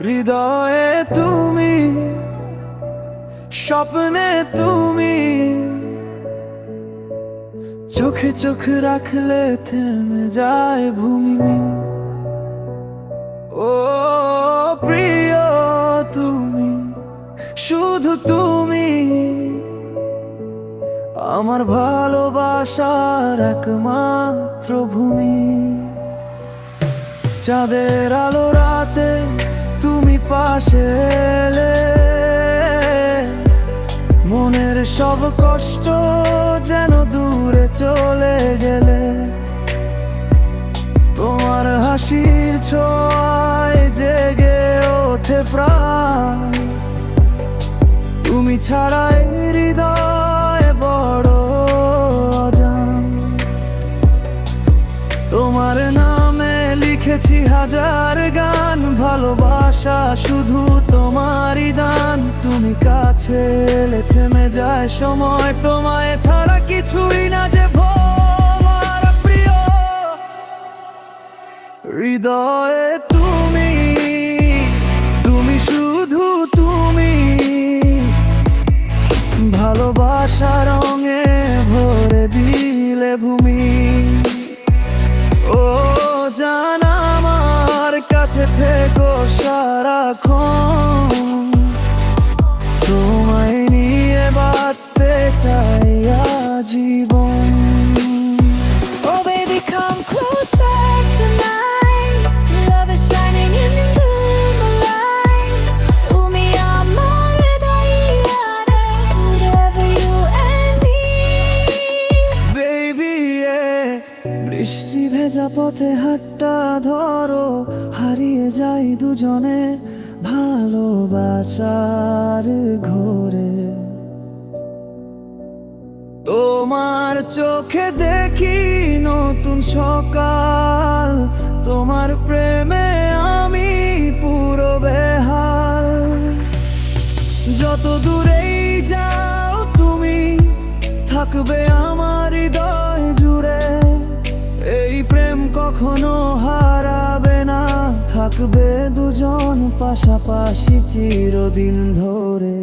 হৃদয়ে তুমি, স্বপ্নে তুমি, চোখে চোখ রাখলে থেমে যায় ভূমি। ও প্রিয় তুমি, শুধু তুমি আমার ভালোবাসার একমাত্র ভূমি। চাঁদের আলো রাতে তুমি পাশে এলে, মনের সব কষ্ট যেন দূরে চলে গেলে। তোমার হাসির ছোঁয়ায় জেগে ওঠে প্রাণ, তুমি ছাড়াই হৃদয় বড় অজান। তোমার নামে লিখেছি হাজার গান, ভালোবাসা শুধু তোমারই দান। তুমি কাছে এলে থেমে যায় সময়, তোমায় ছাড়া কিছুই না যে ভোর প্রিয়। হৃদয়ে তুমি, তুমি শুধু তুমি, ভালোবাসা রঙে ভরে দিলে ভূমি। ও জান আমার কাছে থেকো সারাক্ষণ, তোমায় নিয়ে বাঁচতে চাই আজীবন। Oh baby, come closer tonight. Love is shining in the moonlight. তুমি আমার হৃদয়ে, forever you and me. Baby, yeah. বৃষ্টি ভেজা পথে হাতটা ধরো, হারিয়ে যাই দুজনে ভালোবাসার ঘোরে। তোমার চোখে দেখি নতুন সকাল, তোমার প্রেমে আমি পুরো বেহাল। যত দূরেই যাও তুমি, থাকবে আমার হৃদয় জুড়ে। এই প্রেম কখনো হারাবে না, থাকবে দুজন পাশাপাশি চিরদিন ধরে।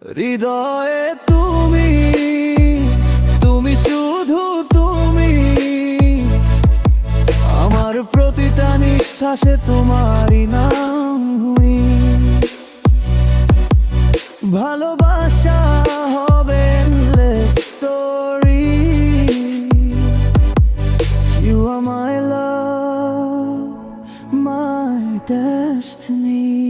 হৃদয়ে তুমি, তুমি শুধু তুমি, আমার প্রতিটা নিঃশ্বাসে তোমারই নাম হুই। ভালোবাসা হবে endless story. You are my love, my destiny.